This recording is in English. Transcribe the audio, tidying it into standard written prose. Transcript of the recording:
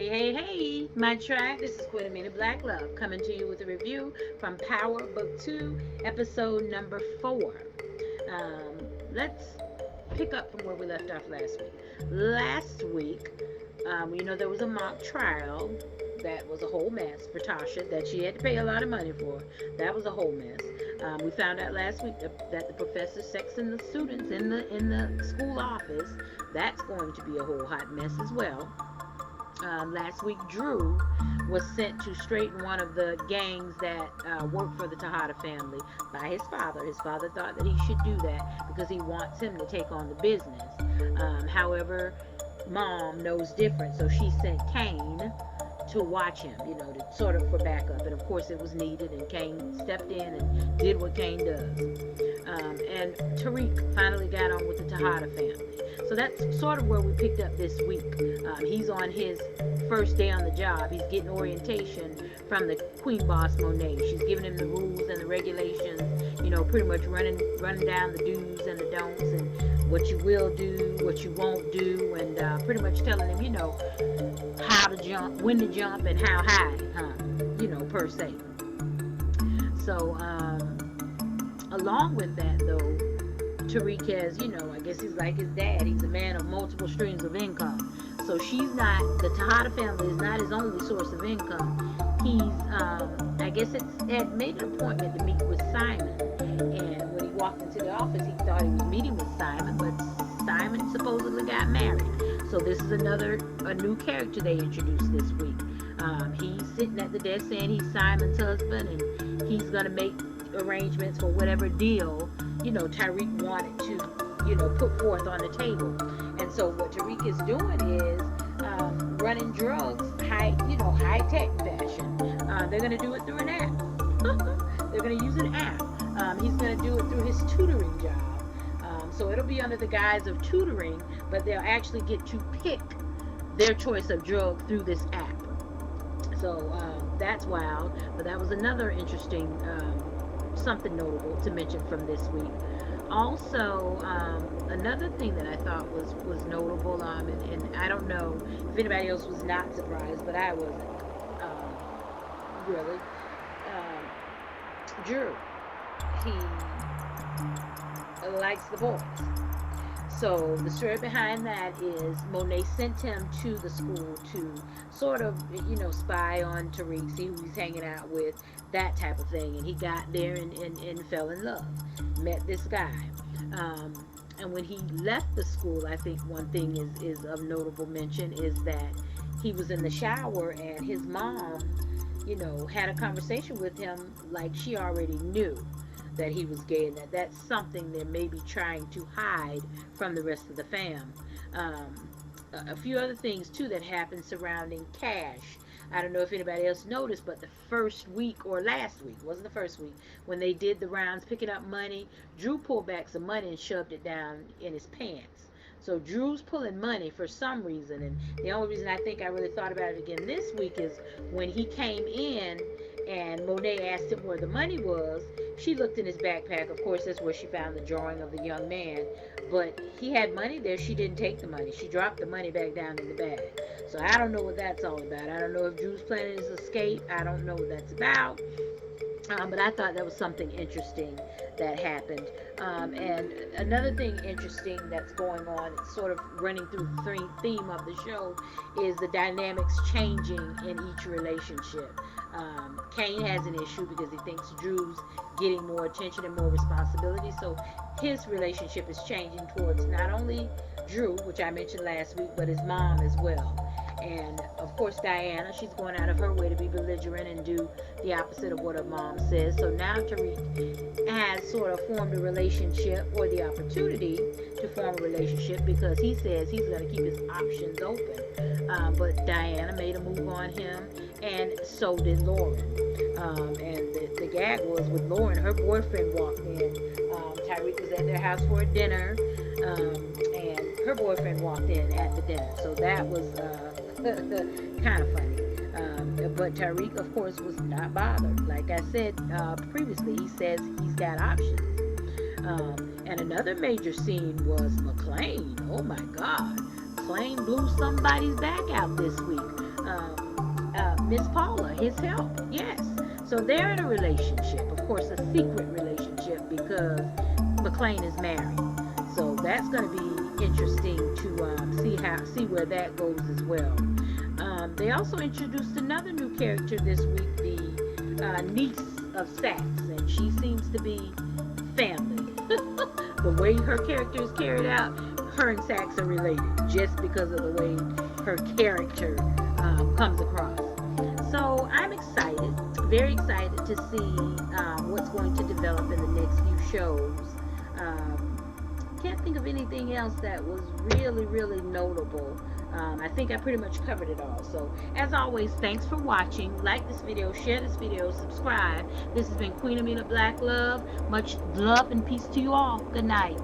Hey, my tribe. This is Queen Amina Black Love coming to you with a review from Power Book 2, episode number 4. Let's pick up from where we left off last week. Last week, there was a mock trial that was a whole mess for Tasha that she had to pay a lot of money for. That was a whole mess. We found out last week that the professor sexing the students in the school office. That's going to be a whole hot mess as well. Last week, Drew was sent to straighten one of the gangs that worked for the Tejada family by his father. His father thought that he should do that because he wants him to take on the business. However, mom knows different, so she sent Kane to watch him, to sort of for backup. And of course, it was needed, and Kane stepped in and did what Kane does. And Tariq finally got on with the Tejada family. So that's sort of where we picked up this week. He's on his first day on the job. He's getting orientation from the Queen Boss Monet. She's giving him the rules and the regulations, pretty much running down the do's and the don'ts and what you will do, what you won't do, and pretty much telling him, how to jump, when to jump, and how high, per se. So, along with that, though, Tariq has, I guess he's like his dad. He's a man of multiple streams of income. So the Tejada family is not his only source of income. I guess had made an appointment to meet with Simon. And when he walked into the office, he thought he was meeting with Simon, but Simon supposedly got married. So this is a new character they introduced this week. He's sitting at the desk saying he's Simon's husband, and he's going to make arrangements for whatever deal Tariq wanted to put forth on the table. And so what Tariq is doing is running drugs high tech fashion. They're going to do it through an app. They're going to use an app. He's going to do it through his tutoring job. So it'll be under the guise of tutoring, but they'll actually get to pick their choice of drug through this app. So that's wild. But that was another interesting something notable to mention from this week. Also, another thing that I thought was notable, and I don't know if anybody else was not surprised, but I wasn't really. Drew, he likes the boys. So the story behind that is Monet sent him to the school to sort of, spy on Tariq, see who he's hanging out with, that type of thing. And he got there and fell in love, met this guy. And when he left the school, I think one thing is of notable mention is that he was in the shower and his mom, had a conversation with him like she already knew that he was gay, and that's something they're maybe trying to hide from the rest of the fam. A few other things too that happened surrounding Cash. I don't know if anybody else noticed, but the first week, or last week, wasn't the first week, when they did the rounds picking up money, Drew pulled back some money and shoved it down in his pants. So Drew's pulling money for some reason, and the only reason I think I really thought about it again this week is when he came in and Monet asked him where the money was. She looked in his backpack. Of course, that's where she found the drawing of the young man. But he had money there. She didn't take the money. She dropped the money back down in the bag. So I don't know what that's all about. I don't know if Drew's planning his escape. I don't know what that's about. But I thought that was something interesting that happened. And another thing interesting that's going on, it's sort of running through the theme of the show, is the dynamics changing in each relationship. Kane has an issue because he thinks Drew's getting more attention and more responsibility. So his relationship is changing towards not only Drew, which I mentioned last week, but his mom as well. And of course, Diana, she's going out of her way to be belligerent and do the opposite of what her mom says. So now Tariq has sort of formed a relationship, or the opportunity to form a relationship, because he says he's going to keep his options open. But Diana made a move on him, and so did Lauren. And the gag was with Lauren, her boyfriend walked in. Tariq was at their house for a dinner, and her boyfriend walked in at the dinner. So that was kind of funny. But Tariq, of course, was not bothered. Like I said previously, he says he's got options. And another major scene was McClain. Oh my God. McClain blew somebody's back out this week. Miss Paula, his help. Yes. So they're in a relationship, of course, a secret relationship because McClane is married. So that's going to be interesting to see where that goes as well. They also introduced another new character this week, the niece of Sax, and she seems to be family. The way her character is carried out, her and Sax are related just because of the way her character comes across. So I'm excited, very excited to see what's going to develop in the next few shows. Can't think of anything else that was really, really notable. I think I pretty much covered it all. So, as always, thanks for watching. Like this video, share this video, subscribe. This has been Queen Amina Black Love. Much love and peace to you all. Good night.